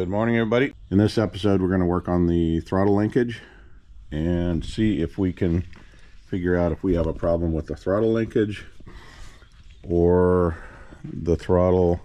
Good morning, everybody. In this episode, we're going to work on the throttle linkage and see if we can figure out if we have a problem with the throttle linkage or the throttle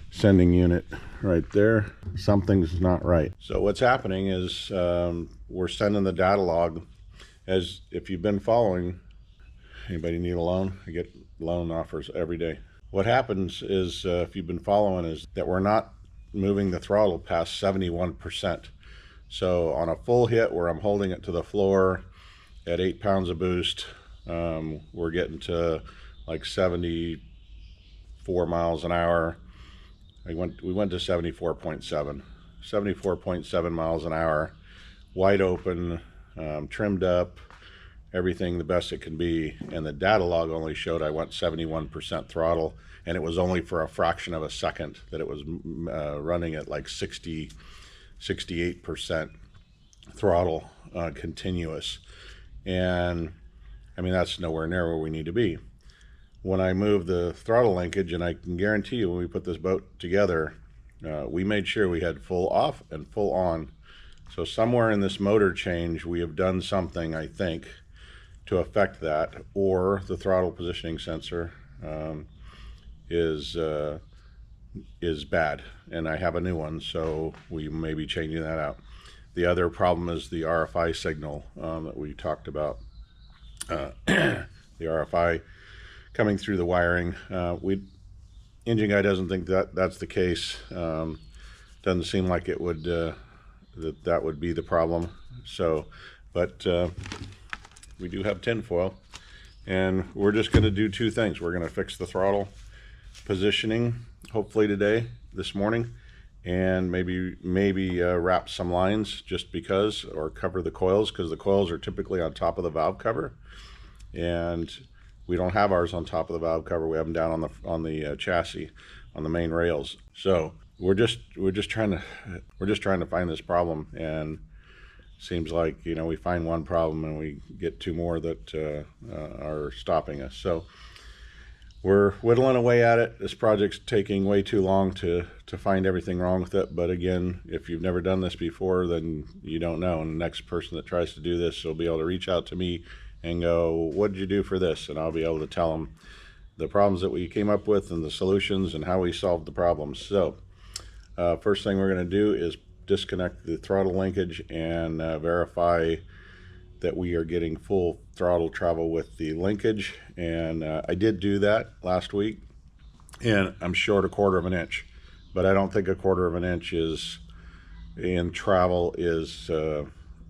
sending unit right there. Something's not right. So what's happening is we're sending the data log. As if you've been following, anybody need a loan? I get loan offers every day. What happens is, if you've been following, is that we're not moving the throttle past 71%. So on a full hit where I'm holding it to the floor at 8 pounds of boost, we're getting to like 74 miles an hour. We went to 74.7 miles an hour, wide open, trimmed up, everything the best it can be. And the data log only showed I went 71% throttle, and it was only for a fraction of a second that it was running at like 68% throttle continuous. And I mean, that's nowhere near where we need to be. When I move the throttle linkage, and I can guarantee you when we put this boat together, we made sure we had full off and full on. So somewhere in this motor change, we have done something, I think, to affect that, or the throttle positioning sensor is bad, and I have a new one, so we may be changing that out. The other problem is the RFI signal that we talked about. The RFI coming through the wiring. Engine guy doesn't think that that's the case. Doesn't seem like it would that would be the problem. So, but we do have tinfoil, and we're just going to do two things. We're going to fix the throttle positioning hopefully this morning, and maybe wrap some lines just because, or cover the coils, because the coils are typically on top of the valve cover, and we don't have ours on top of the valve cover. We have them down on the chassis, on the main rails. So we're just trying to find this problem, and seems like, you know, we find one problem and we get two more that are stopping us. So we're whittling away at it. This project's taking way too long to find everything wrong with it. But again, if you've never done this before, then you don't know. And the next person that tries to do this will be able to reach out to me and go, what did you do for this? And I'll be able to tell them the problems that we came up with and the solutions and how we solved the problems. So first thing we're going to do is disconnect the throttle linkage and verify that we are getting full throttle travel with the linkage. And I did do that last week, and I'm short 1/4 of an inch, but I don't think 1/4 of an inch is in travel is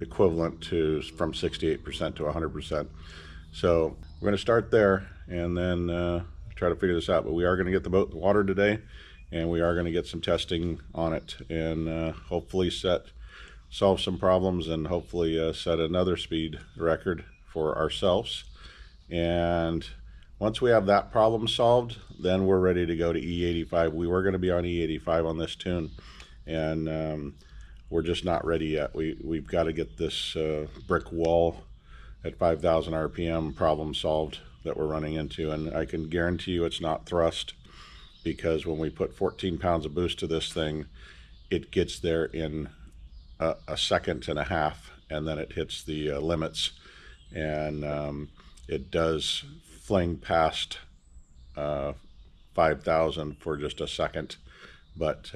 equivalent to from 68% to 100%. So we're going to start there and then try to figure this out. But we are going to get the boat in the water today, and we are going to get some testing on it, and hopefully solve some problems, and hopefully set another speed record for ourselves. And once we have that problem solved, then we're ready to go to E85. We were going to be on E85 on this tune, and we're just not ready yet. We've got to get this brick wall at 5,000 RPM problem solved that we're running into, and I can guarantee you it's not thrust, because when we put 14 pounds of boost to this thing, it gets there in a second and a half, and then it hits the limits, and it does fling past 5,000 for just a second, but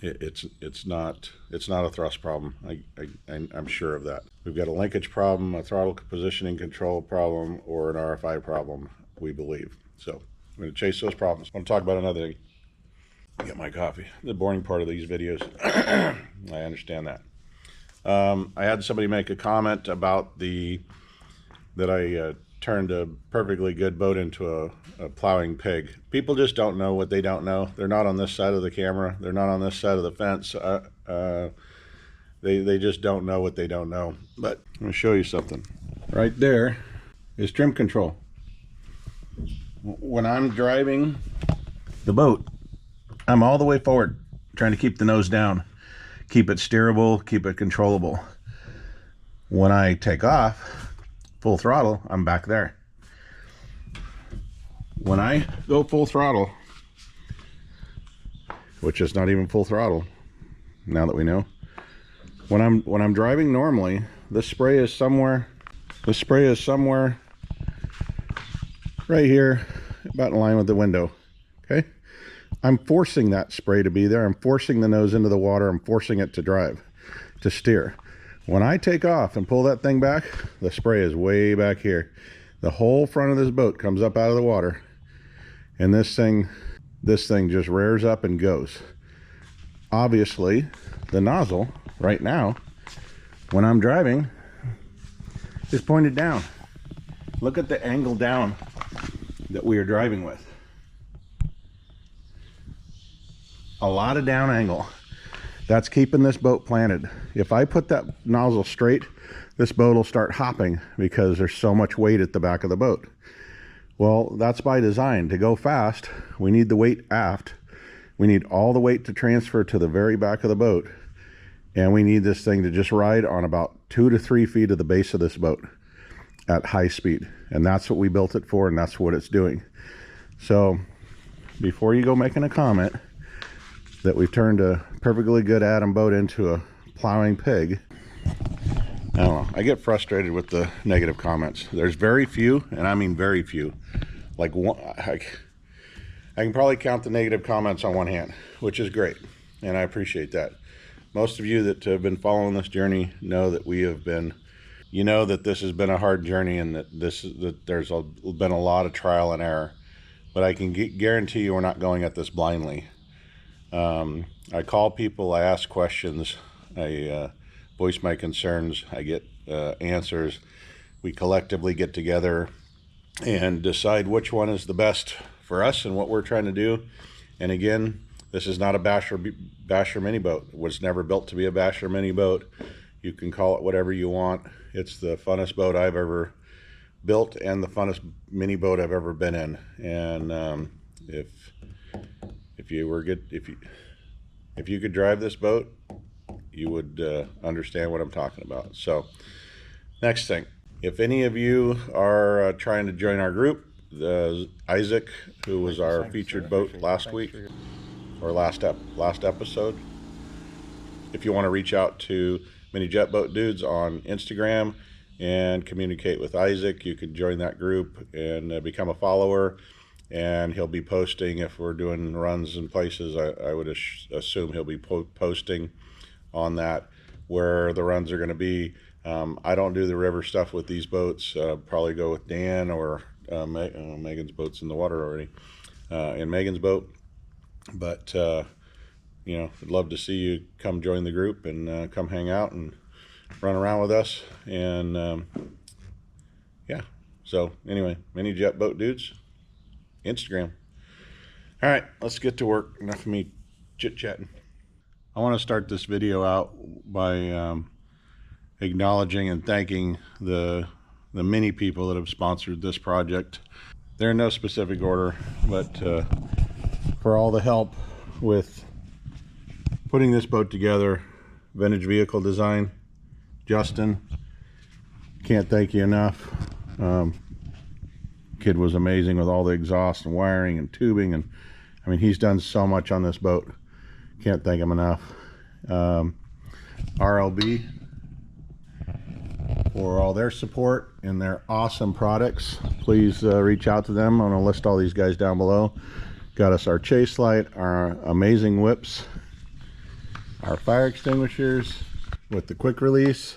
it's not a thrust problem. I'm sure of that. We've got a linkage problem, a throttle positioning control problem, or an RFI problem, we believe. So I'm going to chase those problems. I want to talk about another thing. Get my coffee. The boring part of these videos. I understand that. I had somebody make a comment about that I turned a perfectly good boat into a plowing pig. People just don't know what they don't know. They're not on this side of the camera. They're not on this side of the fence. They just don't know what they don't know. But I'm going to show you something. Right there is trim control. When I'm driving the boat, I'm all the way forward, trying to keep the nose down, keep it steerable, keep it controllable. When I take off, full throttle, I'm back there. When I go full throttle, which is not even full throttle, now that we know. When I'm driving normally, this spray is somewhere right here, about in line with the window. Okay, I'm forcing that spray to be there. I'm forcing the nose into the water. I'm forcing it to drive, to steer. When I take off and pull that thing back, the spray is way back here. The whole front of this boat comes up out of the water, and this thing just rears up and goes. Obviously, the nozzle right now, when I'm driving, is pointed down. Look at the angle down that we are driving with. A lot of down angle. That's keeping this boat planted. If I put that nozzle straight, this boat will start hopping because there's so much weight at the back of the boat. Well, that's by design. To go fast, we need the weight aft. We need all the weight to transfer to the very back of the boat. And we need this thing to just ride on about 2 to 3 feet of the base of this boat at high speed. And that's what we built it for, and that's what it's doing. So before you go making a comment that we've turned a perfectly good Adam boat into a plowing pig, I don't know. I get frustrated with the negative comments. There's very few, and I mean very few. Like one, I can probably count the negative comments on one hand, which is great, and I appreciate that. Most of you that have been following this journey know that we have been, you know, that this has been a hard journey, and that there's been a lot of trial and error. But I can guarantee you we're not going at this blindly. I call people, I ask questions, I voice my concerns, I get answers. We collectively get together and decide which one is the best for us and what we're trying to do. And again, this is not a basher mini boat. It was never built to be a basher mini boat. You can call it whatever you want. It's the funnest boat I've ever built and the funnest mini boat I've ever been in. And if you could drive this boat, you would understand what I'm talking about. So next thing, if any of you are trying to join our group, Isaac, who was our featured boat last week or last episode, if you want to reach out to Mini Jet Boat Dudes on Instagram and communicate with Isaac, you can join that group and become a follower. And he'll be posting if we're doing runs in places. I would assume he'll be posting on that where the runs are going to be. I don't do the river stuff with these boats. Probably go with Dan or Megan's boat's in the water already. In Megan's boat. But, you know, I'd love to see you come join the group and come hang out and run around with us. And, yeah. So, anyway, Mini Jet Boat Dudes. Instagram. All right, let's get to work. Enough of me chit-chatting. I want to start this video out by acknowledging and thanking the many people that have sponsored this project. They're in no specific order, but for all the help with putting this boat together. Vintage Vehicle Design, Justin, can't thank you enough. Kid was amazing with all the exhaust and wiring and tubing, and I mean, he's done so much on this boat. Can't thank him enough. RLB for all their support and their awesome products. Please reach out to them. I'm going to list all these guys down below. Got us our chase light, our amazing whips, our fire extinguishers with the quick release,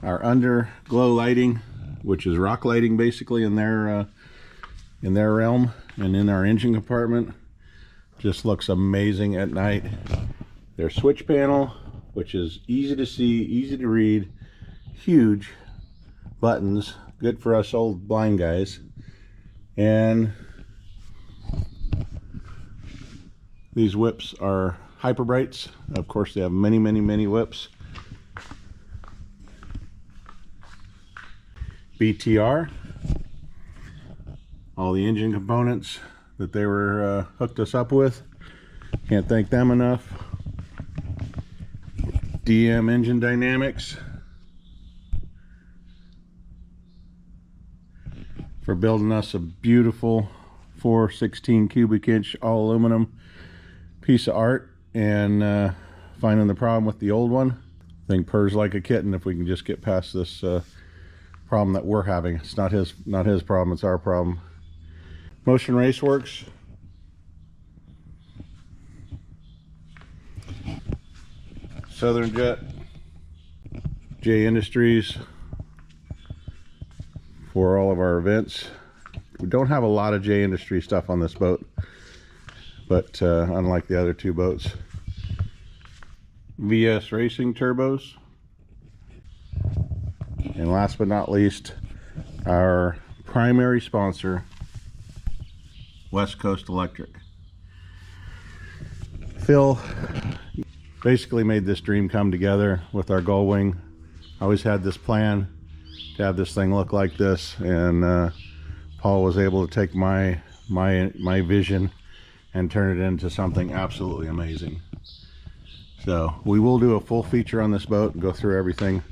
our underglow lighting, which is rock lighting basically in their realm, and in our engine compartment. Just looks amazing at night. Their switch panel, which is easy to see, easy to read, huge buttons, good for us old blind guys. And these whips are Hyper Brights. Of course, they have many whips. BTR, all the engine components that they were hooked us up with. Can't thank them enough. DM Engine Dynamics for building us a beautiful 416 cubic inch all aluminum piece of art and finding the problem with the old one. Thing purrs like a kitten if we can just get past this problem that we're having. It's not his problem, it's our problem. Motion Race Works. Southern Jet. J Industries for all of our events. We don't have a lot of J Industry stuff on this boat, but unlike the other two boats. VS Racing turbos. And last but not least, our primary sponsor, West Coast Electric. Phil basically made this dream come together with our gull wing. I always had this plan to have this thing look like this, and Paul was able to take my vision and turn it into something absolutely amazing. So we will do a full feature on this boat and go through everything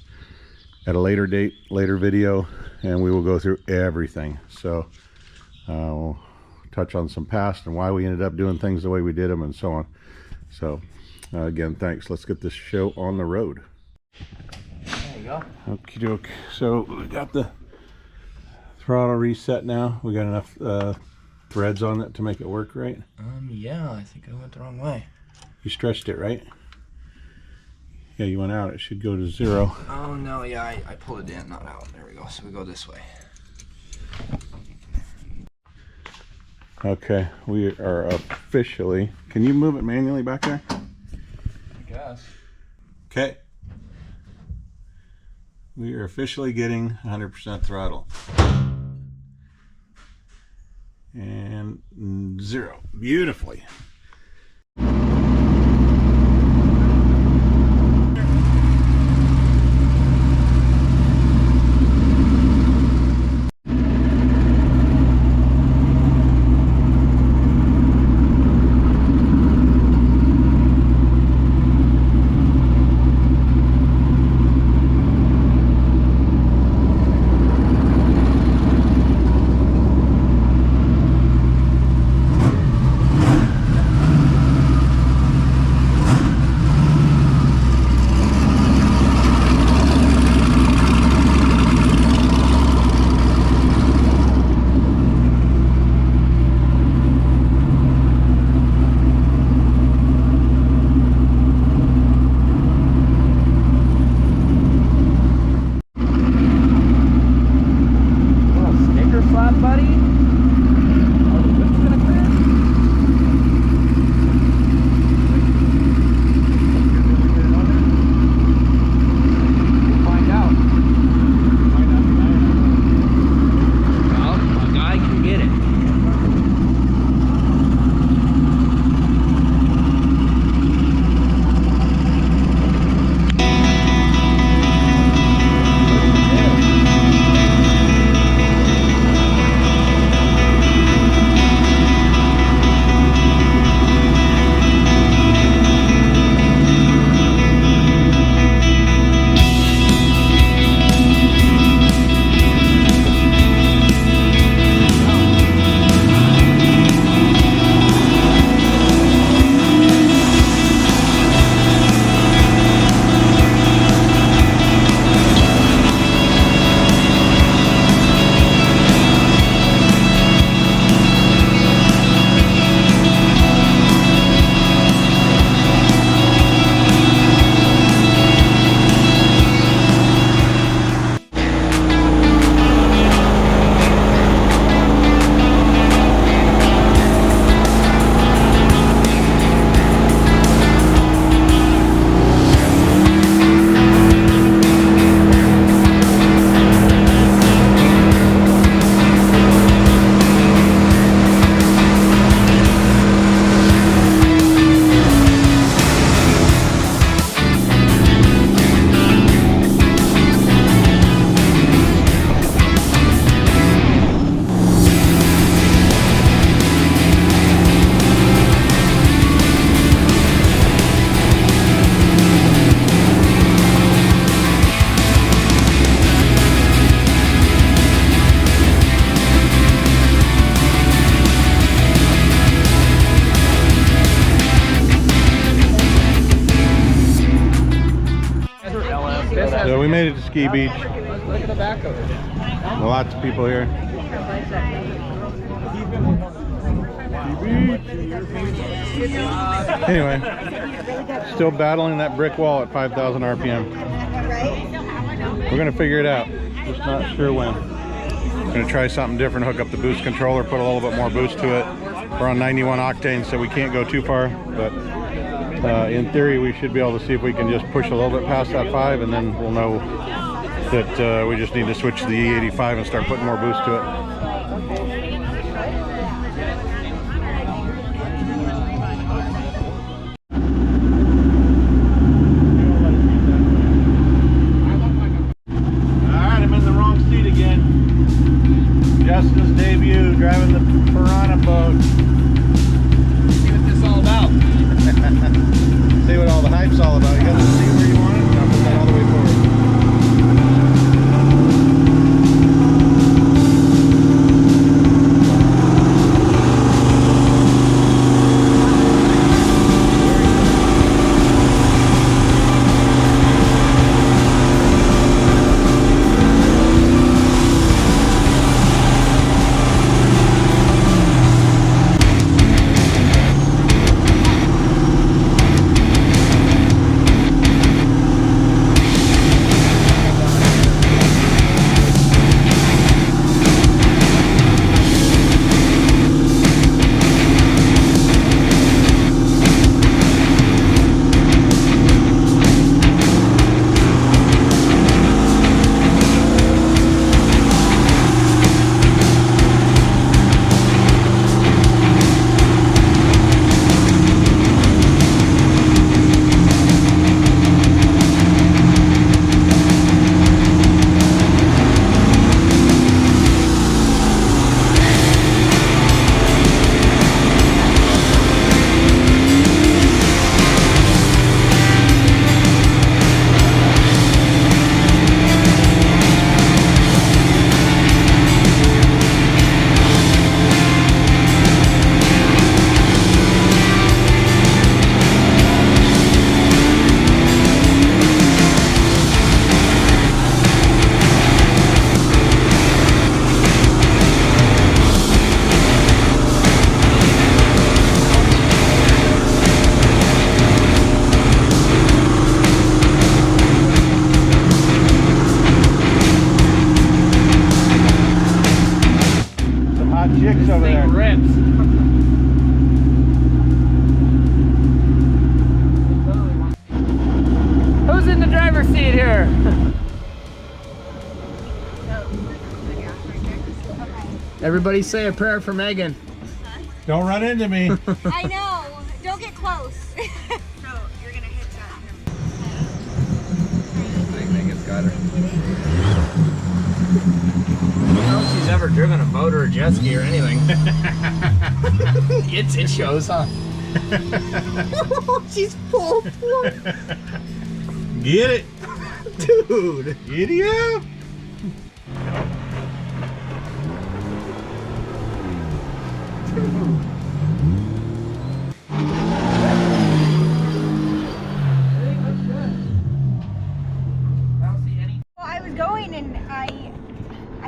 at a later date, later video, and we will go through everything. So we'll touch on some past and why we ended up doing things the way we did them and so on. So again, thanks. Let's get this show on the road. There you go. Okie doke. So we got the throttle reset now. We got enough threads on it to make it work, right? Yeah, I think I went the wrong way. You stretched it, right? Yeah, you went out. It should go to 0. Oh no, yeah, I pulled it in, not out. There we go. So we go this way. Okay, we are officially. Can you move it manually back there? I guess. Okay. We are officially getting 100% throttle. And 0. Beautifully. ski beach. Look at the back of it. Lots of people here. Anyway, still battling that brick wall at 5,000 RPM. We're gonna figure it out. Just not sure when. Gonna try something different. Hook up the boost controller, put a little bit more boost to it. We're on 91 octane, so we can't go too far. But in theory, we should be able to see if we can just push a little bit past that 5, and then we'll know that we just need to switch to the E85 and start putting more boost to it. Justin's debut driving the Piranha boat. See what this is all about. See what all the hype's all about. You got to see where you want it. I'll put that all the way forward. Chicks over there. Rips. Who's in the driver's seat here? Everybody say a prayer for Megan. Don't run into me. I know. Don't get close. No, you're gonna hit that. I think Megan's got her. I don't know if she's ever driven a boat or a jet ski or anything. It shows, huh? She's full. Get it. Dude. Giddy up. Well, I was going and I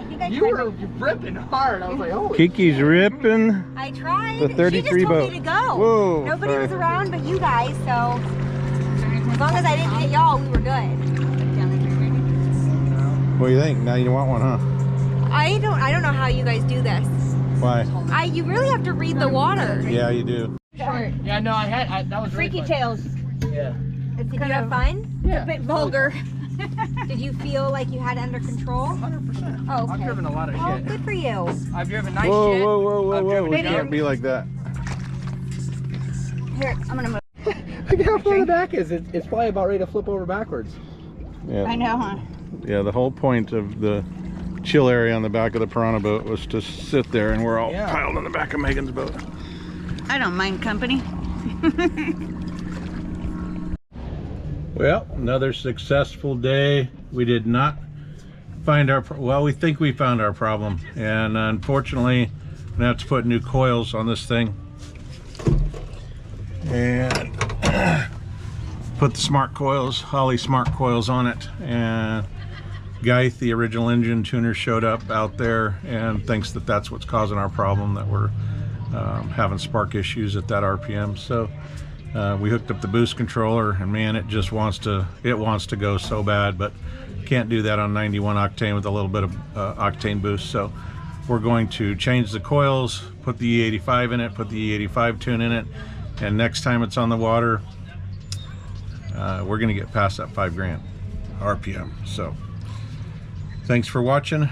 think I You tried were to- ripping hard. I was like, holy. Kiki's ripping. I tried. The 33 she just told boat. me to go. Whoa, Nobody sorry. was around but you guys, so as long as I didn't hit y'all, we were good. What do you think? Now you want one, huh? I don't know how you guys do this. Why? You really have to read the water. Yeah, you do. Short. Yeah, no, that was really Freaky fun. Tales. Yeah. Did you have fun? Yeah. A bit vulgar. Did you feel like you had it under control? 100%. Oh, okay. I've driven a lot of Oh, shit. good for you. I've driven nice Whoa, shit. whoa, whoa, whoa, I've whoa. driven We Maybe- can't be like that. Here, I'm gonna move. Look how far the back is. It's probably about ready to flip over backwards. Yeah. I know, huh? Yeah, the whole point of the chill area on the back of the Piranha boat was to sit there, and we're all Yeah. piled on the back of Megan's boat. I don't mind company. Well, another successful day. We did not find our, well, we think we found our problem, and unfortunately I'm gonna have to put new coils on this thing and put the smart coils, Holly smart coils on it, and Geith, the original engine tuner, showed up out there and thinks that that's what's causing our problem, that we're having spark issues at that RPM. So we hooked up the boost controller, and man, it just wants to go so bad, but can't do that on 91 octane with a little bit of octane boost. So we're going to change the coils, put the E85 in it, put the E85 tune in it, and next time it's on the water, we're going to get past that 5 grand RPM. So thanks for watching.